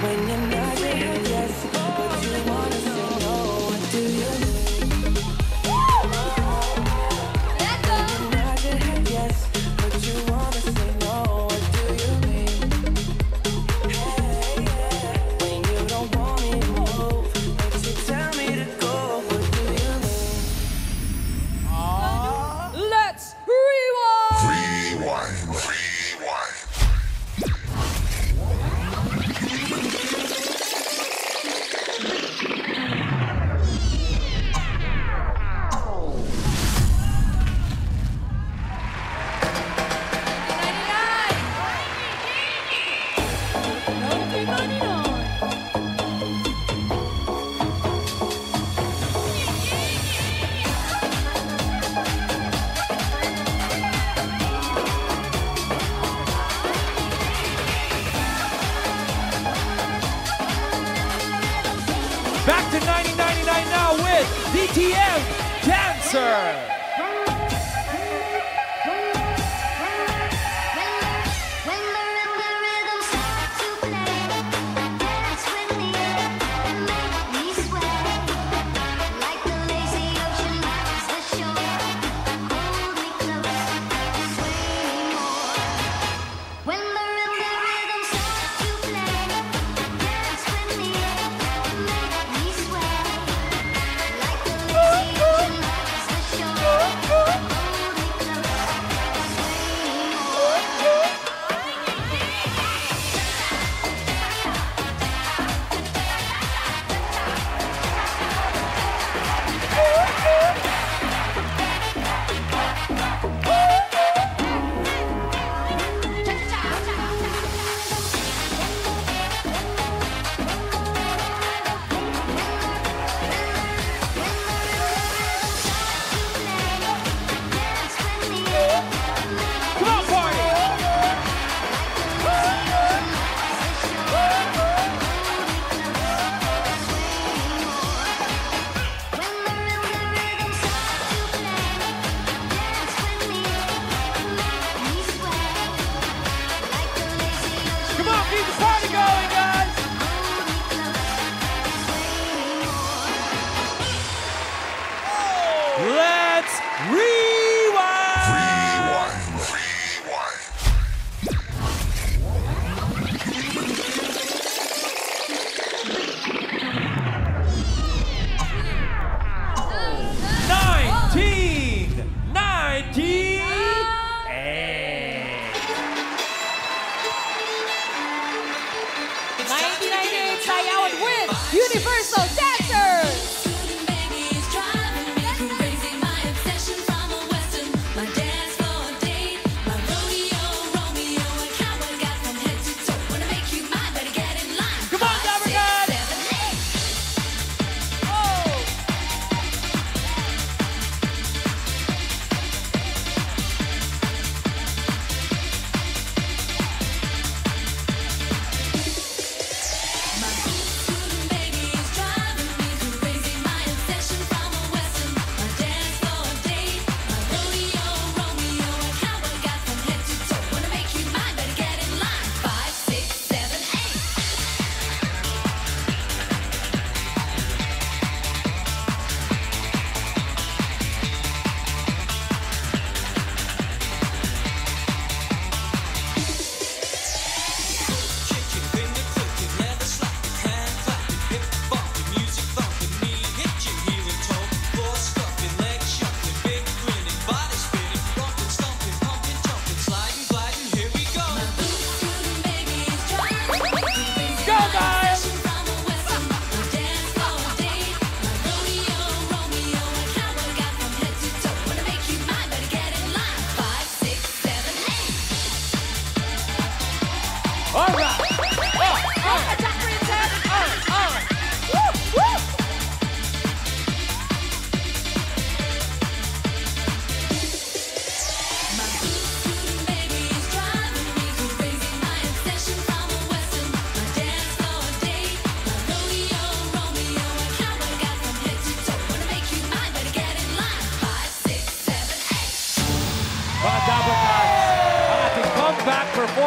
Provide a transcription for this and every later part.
When you're not saying yes, but you wanna say no, what do you mean? Let go. When you're not saying yes, but you wanna say no, what do you mean? Hey, yeah. When you don't want me to move, but you tell me to go, what do you mean? Let's rewind. Rewind. Back to 1999 now with DTM Dancer.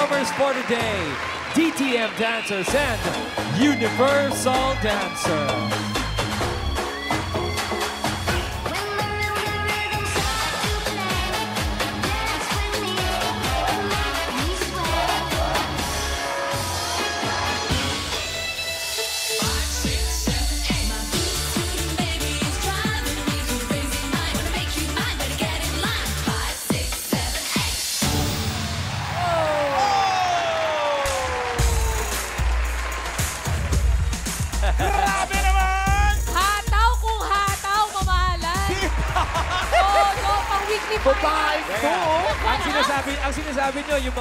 performers for today, DTM dancers and Universal dancer. Grabe naman! Hataw kung hataw, mamahalan. Oo, no, pang weekly Babae finals. to. Ang sinasabi nyo, yung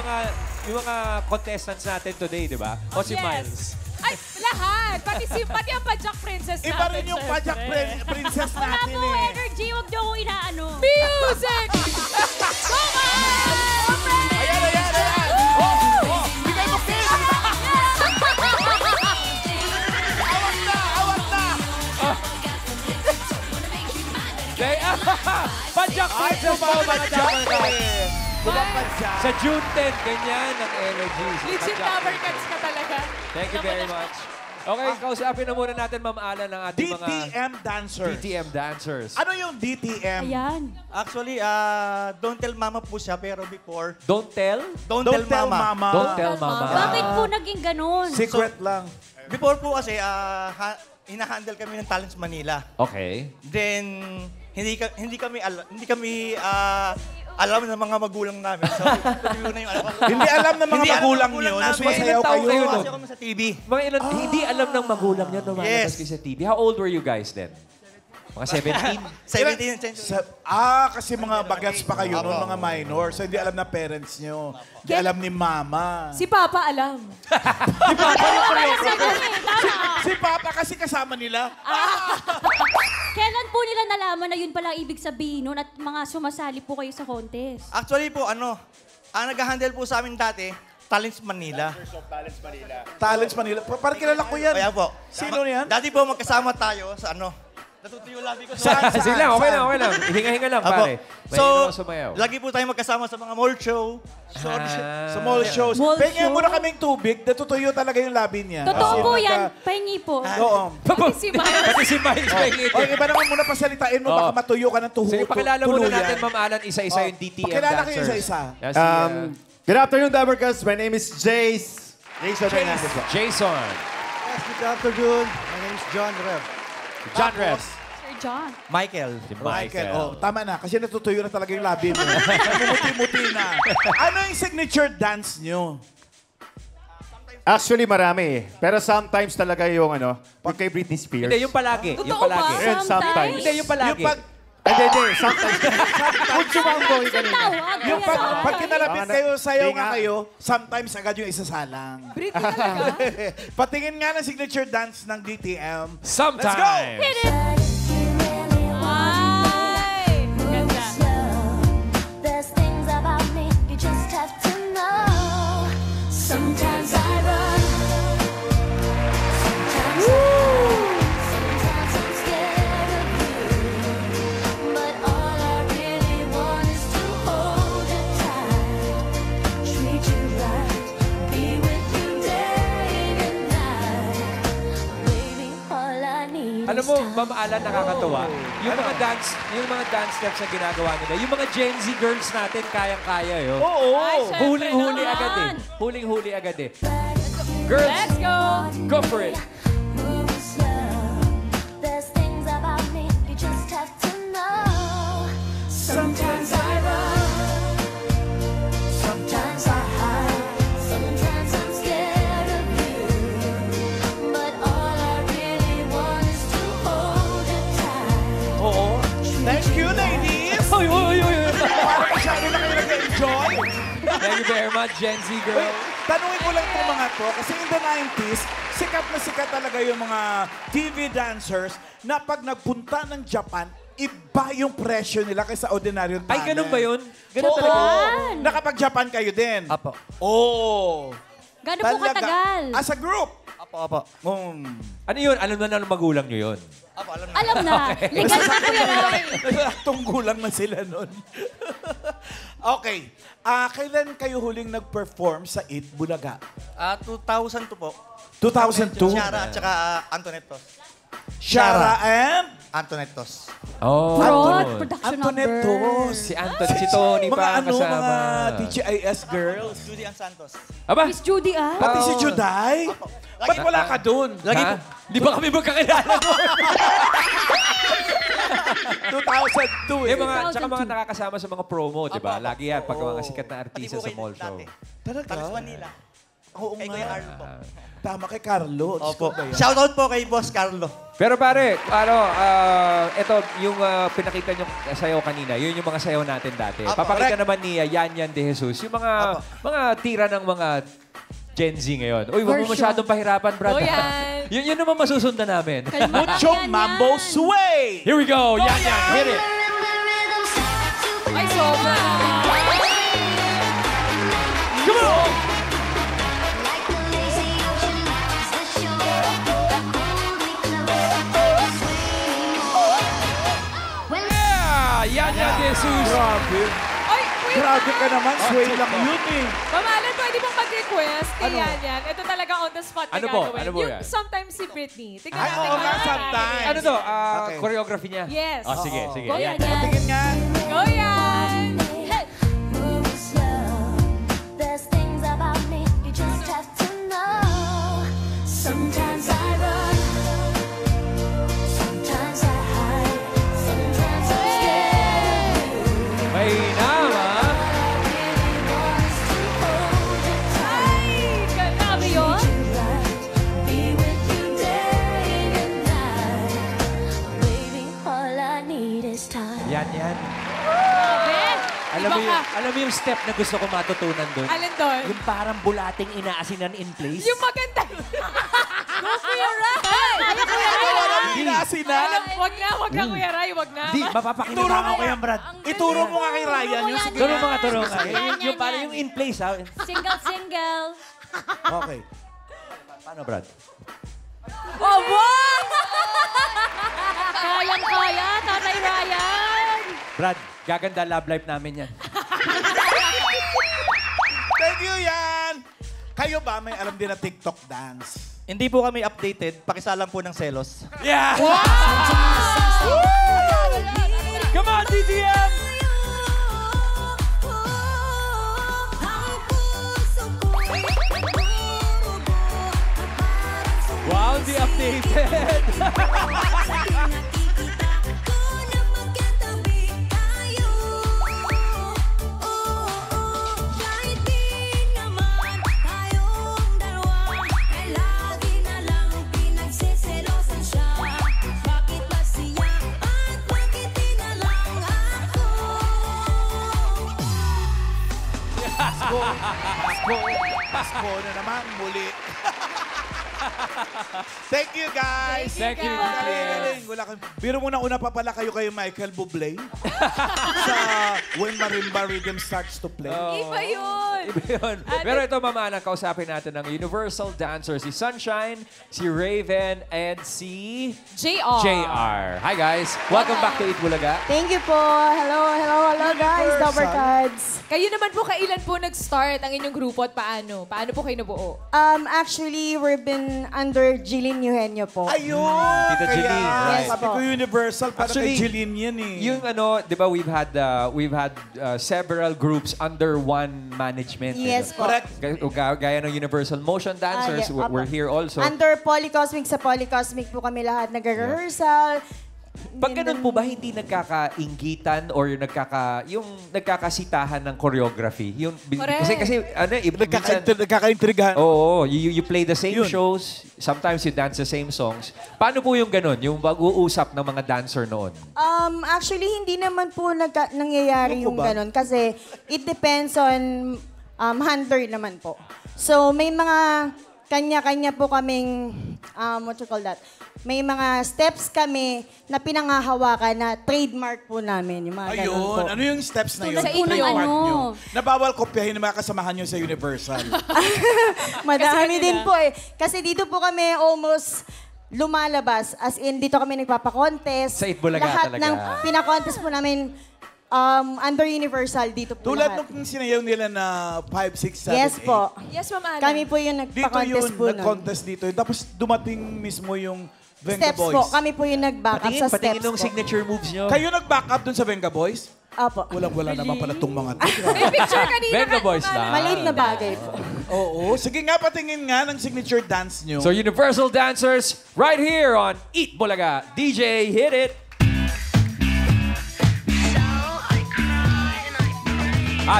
mga contestants natin today, di ba? O si Yes. Miles. Ay, lahat. Pati ang Pajak Princess natin. Iba rin yung Pajak Princess Wala natin po eh. energy, huwag niyo akong inaano. Music! Come on! Ayan, ayan, ayan! Oh! Bigay mo kiss! Awat na! Awat na! Pajak Princess po, mga dapat Bumapasya. Sa June 10, ganyan ang energy. Si Legit Pajak. cover cuts ka talaga. Thank you very much. Okay, kausapin na muna natin, Ma'am Alan, ng ating mga DTM dancers. DTM dancers. Ano yung DTM? Ayan. Actually, Don't Tell Mama po siya, pero before, Don't tell? Don't, Don't Tell Mama. Don't tell, Mama. Bakit po naging ganun? Secret lang. Before po kasi, hinahandle kami ng Talents Manila. Okay. Then, hindi kami alam ng mga magulang namin. So, yun na yung alam ko. Hindi alam ng mga Hindi alam ng magulang magulang nyo na namin. sumasayaw Ilang taon kayo. kayo, no? Kasi kami sa TV. Mga ilan, hindi alam ng magulang niyo na Yes. kayo sa TV. How old were you guys then? Mga 17? 17 century. Kasi mga bagets pa kayo noon, mga minor. So hindi alam na parents nyo. Hindi alam ni mama. Si Papa alam. Si Papa kasi kasama nila. Kailan po nila nalaman na yun pala ibig sabihin nun at mga sumasali po kayo sa contest? Actually po, ang nag-handle po sa amin dati, Talents Manila. Talents Manila. Parang kilala ko yan. Kaya po. Sino yan? Dati po magkasama tayo sa natutuyo labi ko sa... Saan? Sige lang, okay lang, okay lang. Hinga-hinga lang, Apo. pare. So, Mahirap sumayaw. lagi po tayo magkasama sa mga mall show. Sa mall shows. Mall Pengin show? muna kaming tubig. Natutuyo talaga yung labi niya. Totoo Kasi po nagka- yan. Pahingi po. Oo. Pati si Miles. Pati si Miles Pengit. Okay, iba naman muna pasalitain mo. Baka matuyo ka ng Sige, pakilala muna tuluyan. natin, Ma'am Alan, isa-isa yung DTM Pakilala dancers. kayo isa-isa. Yes, si, Good afternoon, Dabarkas. My name is Jace. Jason Hernandez. Jason. Yes, good afternoon. My name is John Rev. John Rev. Sir John. Michael. Si Michael. Oh, tama na. Kasi natutuyo na talaga yung labi mo. Namumuti-muti na. Ano yung signature dance nyo? Actually, marami eh. Pero sometimes talaga yung yung kay Britney Spears. Hindi, yung palagi. Yung Totoo ba? palagi. And sometimes. Hindi, yung palagi. Yung pag, Hindi. Sometimes. Kung sumanggo yung kanina. Tawag. yung pag kinalapit Baka kayo, sayaw di nga nga. kayo, sometimes agad yung isasalang. Britney talaga. Patingin nga ng signature dance ng DTM. Sometimes. Hit it. Ay! Ganda. There's things about me you just have to know. Sometimes I run. Sometimes sometimes I'm scared of you. But all I really want is to hold you tight, treat you right, be with you day and night. Baby, all I need Alam is mo, time. Ma'am Alan, nakakatuwa. Yung mga dance steps na ginagawa nila, yung mga Gen Z girls natin, kayang-kaya yun. Oo. Ay, syempre Huling-huli naman. agad eh. Huling-huli agad eh. Girls, Let's go! go for it. Move slow. There's things about me you just have to know. Sometimes I run, sometimes I hide, sometimes I'm scared of you. But all I really want is to hold you tight. Oo. Thank you, ladies. Uy, uy, uy, uy. Parang masyado na kayo nag-enjoy. Thank you very much, Gen Z girl. Wait, tanungin ko lang itong mga to, kasi in the 90s, sikat na sikat talaga yung mga TV dancers na pag nagpunta ng Japan, iba yung presyo nila kaysa ordinaryong talent. Ay, ganun ba yun? Ganun Oo. talaga yun? Nakapag-Japan kayo din? Apo. Oo. Gano'n po katagal? As a group? Apo. Ano yun? Alam na ng magulang nyo yun? Apo, alam na. Alam na. Legal na po yan. Tunggulang na sila nun. Okay. Kailan kayo huling nag-perform sa Eat Bulaga? 2002 po. 2002. Shara at saka Antonettos. Shara and Antonettos. Oh, Prod, production Antonetos. number. Si Anton, si Tony Mga pa ang ano, kasama. mga DJIS girls. Judy and Santos. Aba? Miss Judy, ah. Pati si Oo. Juday. Ba't wala ka dun? Lagi Ha? po. Di ba kami magkakilala doon? 2002 eh. Yung mga, tsaka 2002. mga nakakasama sa mga promo, di ba? Opo, opo. Lagi yan, pag mga sikat na Pati artista po sa kay mall show. dati. Talaga? Talis Manila. Oo Kay Kuya nga. Carlo po. Tama kay Carlo. Diyos ko Opo. ba yan? Shoutout po kay Boss Carlo. Pero pare, ito, yung pinakita nyo sayaw kanina, yun yung mga sayaw natin dati. Opo, Papakita correct. naman ni Yan Yan de Jesus, yung mga tira ng mga Gen Z ngayon. Uy, huwag mo Version. masyadong pahirapan, brad. Oh, yan. yun naman masusundan namin. Mucho Mambo Sway! Here we go, Yan Yan, hit it. Ay, sobra. Come on! Yeah! Yan Yan de Jesus. Grabe. Ay, wait. Grabe ka naman. Sway lang yun eh. Mamalan, pwede mong mag-request kay Ano? Yan. Ito talaga on the spot na Ano po? gagawin. Ano po Yung yan? sometimes si Britney. Tingnan Ay, natin oo kung nga, ano sometimes. Ano to? Okay. Choreography niya? Yes. Oh, sige, sige. Go, Yan. Yan Yan. Tingin nga. Go yan! Move slow. There's things about me you just have to know. Sometimes I run, sometimes I hide, sometimes I'm scared. May nama. Wants to hold you tight. Ay, grabe yun. Treat you right, be with you day and night. Baby, all I need is time. Yan, yan. Grabe. Alam Iba mo, ka. alam mo yung step na gusto ko matutunan doon? Alin doon? Yung parang bulating inaasinan in place. Yung maganda. Go, Kuya Ray! Hindi na asinan. Wag na, Kuya Ray. Wag na. Di, mapapakinabangan ko yan, Brad. Ituro mo nga kay Ryan yung sige. Turo mga turo nga. Yan, yan, Yung parang yan. yung in place, ha? Single. Okay. Paano, Brad? Oh, wow! Kayang-kaya, Tatay Ryan. Brad, gaganda love life namin yan. Thank you, Yan. Kayo ba may alam din na TikTok dance? Hindi po kami updated. Pakisalang po ng selos. Yeah! Come on, DTM! Wow, di updated! Pasko na naman muli. Thank you, guys. Thank you, Galing. Wala kang... Biro mo na una pa pala kayo Michael Bublé sa When Marimba Rhythm Starts to Play. Iba yun. Iba yun. Pero ito, Mama, kausapin natin ng Universal Dancers, si Sunshine, si Raven, and si JR. JR. Hi, guys. Welcome back to Eat Bulaga. Thank you po. Hello guys. Universal. Double cards. Kayo naman po, kailan po nag-start ang inyong grupo at paano? Paano po kayo nabuo? Actually, we've been under Jillian Eugenio po. Ayun! Tita Kaya, Jeline, right. sabi ko Universal, para Actually, kay Jeline yan eh. Yung ano, di ba, we've had several groups under one management. Yes po. Correct. Gaya ng Universal Motion Dancers, yeah, we're opo. here also. Under Polycosmic, sa Polycosmic po kami lahat nag-rehearsal. Pag ganun po ba, hindi nagkakainggitan or yung nagkakasitahan ng choreography? Yung, Correct. kasi ano, minsan, Nagkakaintrigahan. oo, you play the same Yun. shows, sometimes you dance the same songs. Paano po yung ganun, yung mag-uusap ng mga dancer noon? Actually, hindi naman po nangyayari Ano po yung ba? ganun. Kasi it depends on handler naman po. So, may mga kanya-kanya po kaming, what you call that? May mga steps kami na pinangahawakan na trademark po namin. Yung mga ganun po. Ayun. Ano yung steps na yun? Sa inyo, Trademark ano? nyo. Nabawal kopyahin ng mga kasamahan nyo sa Universal. Madami Kasi din kanila- po eh. Kasi dito po kami almost lumalabas. As in, dito kami nagpapakontest. Sa Itbulaga Lahat talaga. ng pinakontest po namin, Under Universal, dito po Tulad lahat. nung sinayaw nila na 5, 6, 7, Yes 8. po. Yes, Ma'am Alan. Kami po yung Dito yun, nagpa-contest po nun. nag-contest dito. Tapos dumating mismo yung Venga Steps Boys. po. Kami po yung nag-back up sa Patingin steps nung po. signature moves nyo. Kayo nag-back up dun sa Venga Boys? Opo. Walang-wala naman pala itong mga to. May picture kanina. Venga Boys lang. Maliit na bagay po. Oo. Sige nga, patingin nga ng signature dance nyo. So Universal Dancers, right here on Eat Bulaga. DJ, hit it!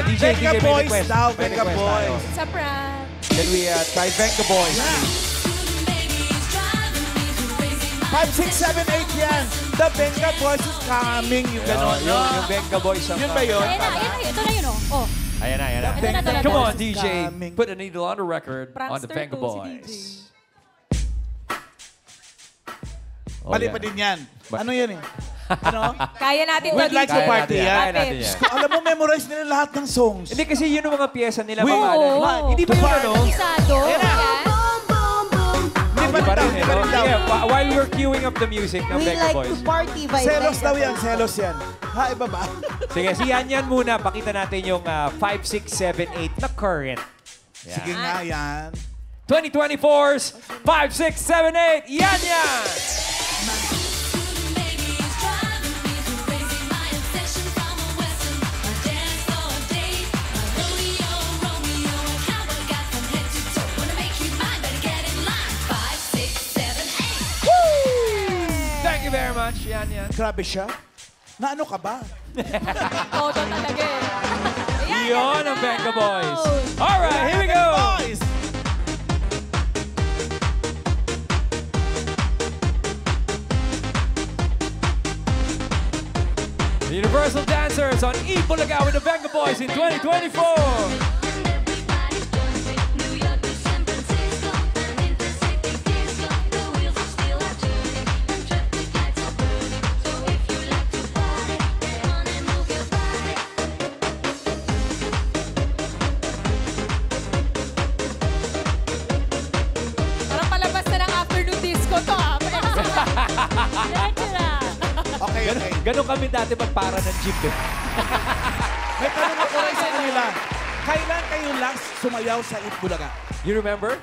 DJ, Venga may Boys request. daw, May Venga request Boys. tayo. Sa prank. Can we try Venga Boys? 5, 6, 7, 8 yan. The Venga Boys is coming. Yung gano'n. Yung Venga Boys. ang, Yun ba yun? Ayan na, ito na yun, oh. Oh. Ayan na. Ito na. Come on, Boys DJ. coming. Put a needle on the record on the Prankster Venga to si Boys. Oh, Mali yeah. pa din yan. Ano yan eh? Ano? Kaya natin We'd to, like DJ. to party yan. Kaya natin yan. Alam mo, memorize nila lahat ng songs. Hindi kasi yun ang mga pyesa nila. Wait. Mamalan. Oo. Hindi ba yun ano? Isado. Ayan. Hindi Hindi pa rin, Hindi eh, pa no? rin daw. Yeah, while we're queuing up the music ng We Venga like Boys. to party by Selos Venga daw yan. Boys. Selos yan. Ha, iba ba? Sige, si Yan muna. Pakita natin yung 5, 6, 7, 8 na current. Sige nga yan. 2024's 5, 6, 7, 8. Yan! Thank you very much, Yan. Grabe siya. Na ano ka ba? Todo talaga eh. Ayan, Yun ang Venga Boys. Alright, here we go. Boys! The Universal Dancers on Eat Bulaga with the Venga Boys in 2024. Parang palabas na ng afternoon disco to ah. Diretso na. Okay, okay. Ganon kami dati magpara ng jeep eh. May tanong ako rin sa kanila. Kailan kayo last sumayaw sa Eat Bulaga? You remember?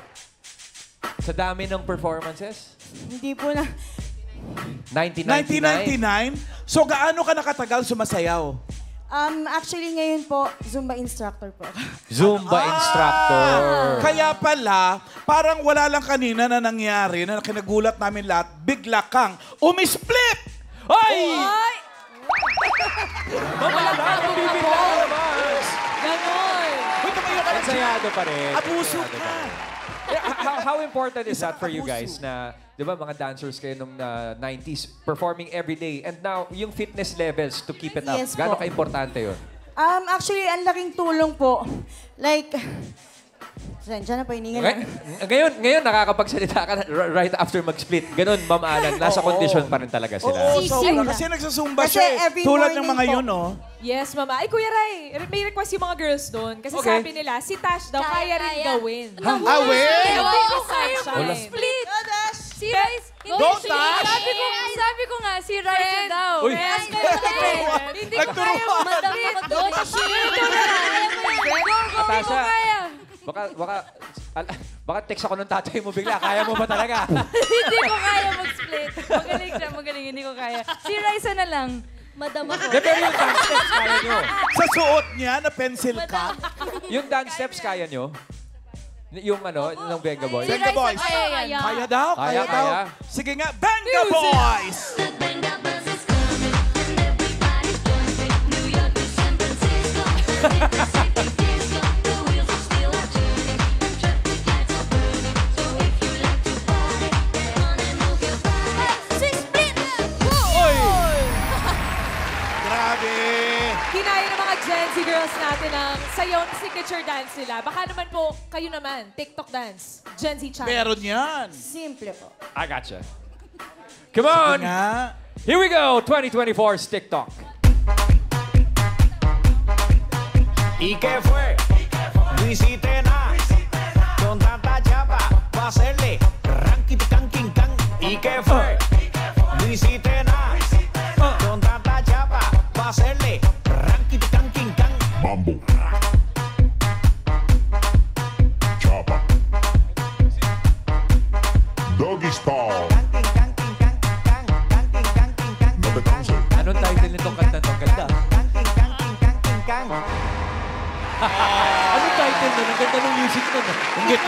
Sa dami ng performances? Hindi po na... 1999? 1999? So gaano ka nakatagal sumasayaw? Actually, ngayon po, Zumba instructor po ako. Zumba instructor. Kaya pala, parang wala lang kanina na nangyari na kinagulat namin lahat, bigla kang umisplit! Ay! Ay! Mamala! Bibigla ka naman! Ganon. Uy, tumayo ka na dyan. Ensayado pa rin. Abuso Ensayado ka. pa rin. How important is that for you guys na, di ba, mga dancers kayo nung 90s, performing every day, and now, yung fitness levels to keep it up, Yes gaano po. ka-importante yun? Actually, ang laking tulong po. Like... Diyan na po, hininga lang. Ngayon, nakakapagsalita ka na right after mag-split. Ganun, Ma'am Alan, nasa condition pa rin talaga sila. Oo, Sisig sobra. na. Kasi nagsasumba Kasi siya eh. every Tulad ng morning mga po. yun, oh. Yes, Mama. Ay, Kuya Ray, may request yung mga girls doon. Kasi Okay. sabi nila, si Tash daw kaya rin gawin. Away! Hindi ko kaya kaya Split. Si Rise, Go, Tash! Sabi ko nga, si Rise daw. Uy. Hindi ko kaya mag-split. Go, Natasha, baka text ako ng tatay mo bigla. Kaya mo ba talaga? Hindi ko kaya mag-split. Magaling siya, magaling. Hindi ko kaya. Si Raisa na lang. Madam ako. Pero yung dance steps, kaya nyo. Sa suot niya na pencil cap. Yung dance steps, kaya nyo? Yung ano, ng Venga Boys? Venga Boys. Kaya yan. Kaya daw, Kaya, kaya daw. kaya. Sige nga, Venga Boys! Grabe! Kinaya ng mga Gen Z girls natin ang sayaw ng signature dance nila. Baka naman po, kayo naman, TikTok dance, Gen Z challenge. Meron yan. Simple po. I gotcha. Come on! Nga. Here we go, 2024's TikTok. ¿Y qué fue? No hiciste nada. Con tanta chapa, va a hacerle ranking, canking, can. ¿Y qué fue? No hiciste nada. Con tanta chapa, va a hacerle Anong title nitong kanta to? Ganda. Anong title nun? Ang ganda ng music nun. Ingit,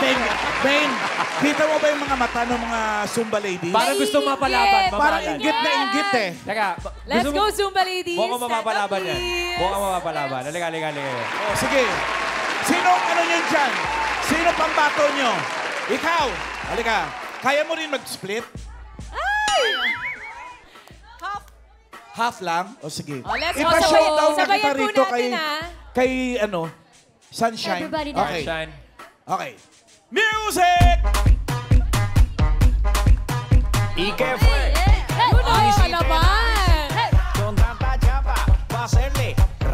Main. Kita mo ba yung mga mata ng mga Zumba ladies? Parang gusto mapalaban. Parang ingit na ingit eh. Teka, Let's go, Zumba ladies. Mukhang mapapalaban Stand up, yan. please. Mukhang mapapalaban. Halika. Oh, sige. Sino ang ano nyo dyan? Sino pambato nyo? Ikaw. Halika. Kaya mo rin mag-split? Half lang? O sige. Oh, let's go. Ipa-showdown na kita Sabayan po rito natin, kay ano, Sunshine. Everybody Okay. Shine. Okay. Music! ¿Y qué fue? Uno, kalaban. Con tanta chapa, va a hacerle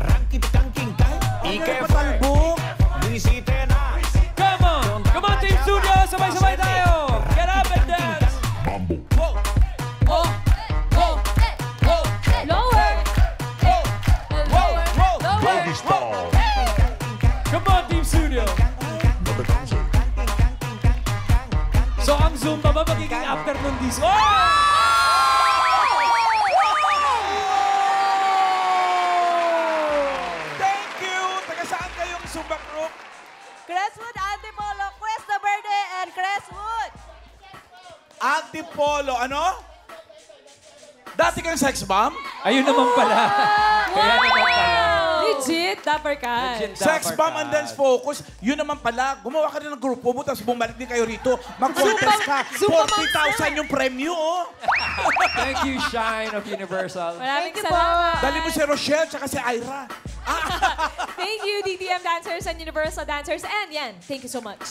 ranking tanking can. ¿Y qué fue? Patalbog. No hiciste nada. Come on! Come on, Team Studio! Sabay-sabay tayo! Get up and dance! Lower. Come on, Team Studio! So, ang Zumba ba magiging afternoon disco? Thank you! Taga saan kayong Zumba group? Crestwood, Antipolo, Cuesta Verde, and Crestwood. Antipolo, ano? Dati kang sex bomb? Ayun naman pala. Kaya naman pala. Legit, dapper ka. Legit. Sex Dapper bomb ka. and dance focus. Yun naman pala. Gumawa ka rin ng grupo mo, tapos bumalik din kayo rito. Mag-contest ka. Zumba 40,000 yung premyo, oh. Thank you, Shine of Universal. Maraming salamat. Dali mo si Rochelle, tsaka si Ira. Thank you, DTM dancers and Universal dancers. And yan, thank you so much.